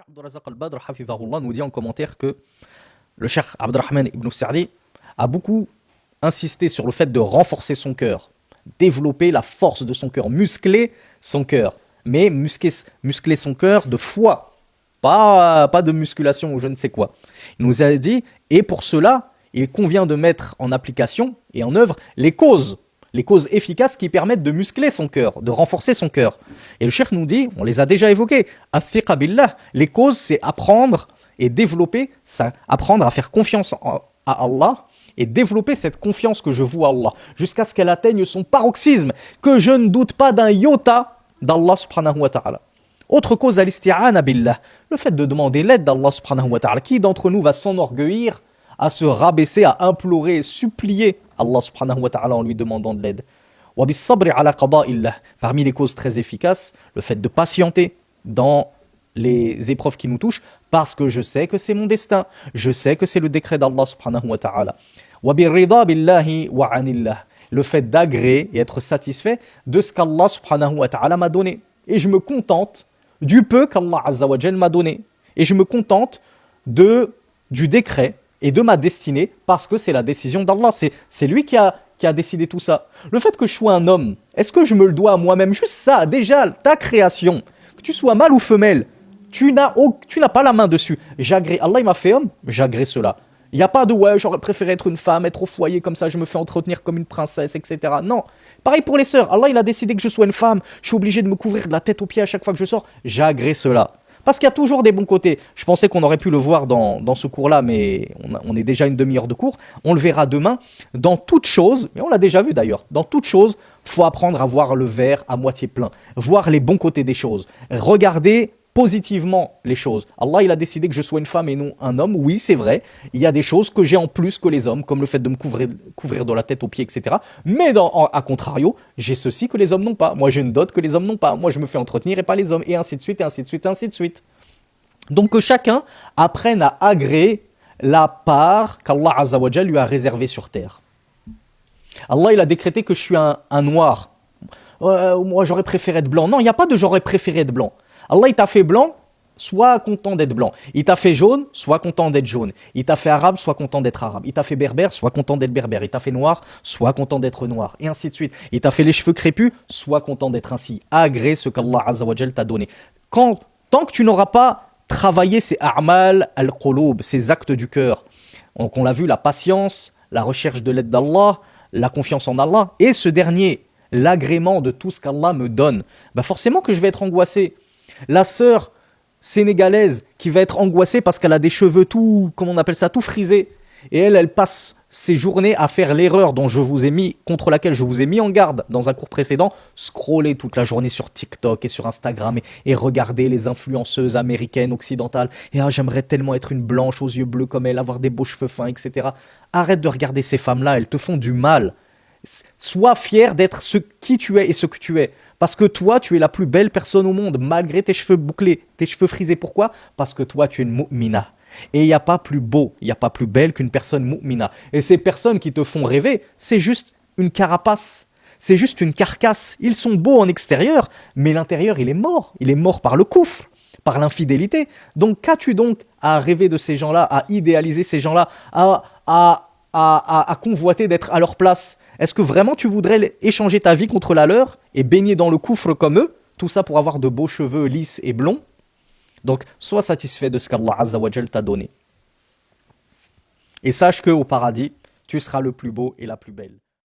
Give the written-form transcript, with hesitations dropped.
Cheikh Abdurrazzaq al-Badr hafidhahullah, nous dit en commentaire que le Cheikh Abdurrahman ibn Sa'di a beaucoup insisté sur le fait de renforcer son cœur, développer la force de son cœur, muscler son cœur, mais muscler son cœur de foi, pas de musculation ou je ne sais quoi. Il nous a dit, et pour cela, il convient de mettre en application et en œuvre les causes efficaces qui permettent de muscler son cœur, de renforcer son cœur. Et le cheikh nous dit, on les a déjà évoqués, Athiqa billah, les causes c'est apprendre et développer, apprendre à faire confiance à Allah et développer cette confiance que je voue à Allah, jusqu'à ce qu'elle atteigne son paroxysme, que je ne doute pas d'un iota d'Allah subhanahu wa ta'ala. Autre cause, al-isti'ana billah, le fait de demander l'aide d'Allah subhanahu wa ta'ala. Qui d'entre nous va s'enorgueillir à se rabaisser, à implorer, supplier Allah subhanahu wa ta'ala en lui demandant de l'aide? Wa bis-sabri ala qada'illah, parmi les causes très efficaces, le fait de patienter dans les épreuves qui nous touchent, parce que je sais que c'est mon destin, je sais que c'est le décret d'Allah subhanahu wa ta'ala. Wa bir-rida billahi wa anillah, le fait d'agréer et être satisfait de ce qu'Allah subhanahu wa ta'ala m'a donné. Et je me contente du peu qu'Allah azza wa jal m'a donné. Et je me contente du décret et de ma destinée, parce que c'est la décision d'Allah. C'est lui qui a décidé tout ça. Le fait que je sois un homme, est-ce que je me le dois à moi-même? Juste ça, déjà, ta création, que tu sois mâle ou femelle, tu n'as pas la main dessus. J'agrée. Allah il m'a fait homme, j'agrée cela. Il n'y a pas de ouais, j'aurais préféré être une femme, être au foyer comme ça, je me fais entretenir comme une princesse, etc. Non. Pareil pour les sœurs. Allah il a décidé que je sois une femme, je suis obligé de me couvrir de la tête aux pieds à chaque fois que je sors. J'agrée cela. Parce qu'il y a toujours des bons côtés. Je pensais qu'on aurait pu le voir dans ce cours-là, mais on est déjà une demi-heure de cours. On le verra demain. Dans toute chose, mais on l'a déjà vu d'ailleurs, dans toute chose, il faut apprendre à voir le verre à moitié plein. Voir les bons côtés des choses. Regarder positivement les choses. Allah, il a décidé que je sois une femme et non un homme. Oui, c'est vrai. Il y a des choses que j'ai en plus que les hommes, comme le fait de me couvrir de la tête aux pieds, etc. Mais à contrario, j'ai ceci que les hommes n'ont pas. Moi, j'ai une dot que les hommes n'ont pas. Moi, je me fais entretenir et pas les hommes. Et ainsi de suite, et ainsi de suite, et ainsi de suite. Donc, que chacun apprenne à agréer la part qu'Allah Azza wa Jal lui a réservée sur terre. Allah, il a décrété que je suis un noir. Moi, j'aurais préféré être blanc. Non, il n'y a pas de j'aurais préféré être blanc. Allah, il t'a fait blanc, sois content d'être blanc. Il t'a fait jaune, sois content d'être jaune. Il t'a fait arabe, sois content d'être arabe. Il t'a fait berbère, sois content d'être berbère. Il t'a fait noir, sois content d'être noir. Et ainsi de suite. Il t'a fait les cheveux crépus, sois content d'être ainsi. Agrée ce qu'Allah Azza wa Jal t'a donné. Tant que tu n'auras pas travaillé ces a'mal al-qulub, ces actes du cœur, donc on l'a vu, la patience, la recherche de l'aide d'Allah, la confiance en Allah, et ce dernier, l'agrément de tout ce qu'Allah me donne, bah forcément que je vais être angoissé. La sœur sénégalaise qui va être angoissée parce qu'elle a des cheveux tout, comment on appelle ça, tout frisés. Et elle passe ses journées à faire l'erreur contre laquelle je vous ai mis en garde dans un cours précédent, scroller toute la journée sur TikTok et sur Instagram et regarder les influenceuses américaines, occidentales. Et j'aimerais tellement être une blanche aux yeux bleus comme elle, avoir des beaux cheveux fins, etc. Arrête de regarder ces femmes-là, elles te font du mal. Sois fier d'être qui tu es et ce que tu es. Parce que toi, tu es la plus belle personne au monde, malgré tes cheveux bouclés, tes cheveux frisés. Pourquoi? Parce que toi, tu es une mu'mina. Et il n'y a pas plus beau, il n'y a pas plus belle qu'une personne mu'mina. Et ces personnes qui te font rêver, c'est juste une carapace. C'est juste une carcasse. Ils sont beaux en extérieur, mais l'intérieur, il est mort. Il est mort par le koufr, par l'infidélité. Donc, qu'as-tu donc à rêver de ces gens-là, à idéaliser ces gens-là, à convoiter d'être à leur place? Est-ce que vraiment tu voudrais échanger ta vie contre la leur et baigner dans le coufre comme eux? Tout ça pour avoir de beaux cheveux lisses et blonds? Donc, sois satisfait de ce qu'Allah Azza wa Jal t'a donné. Et sache qu'au paradis, tu seras le plus beau et la plus belle.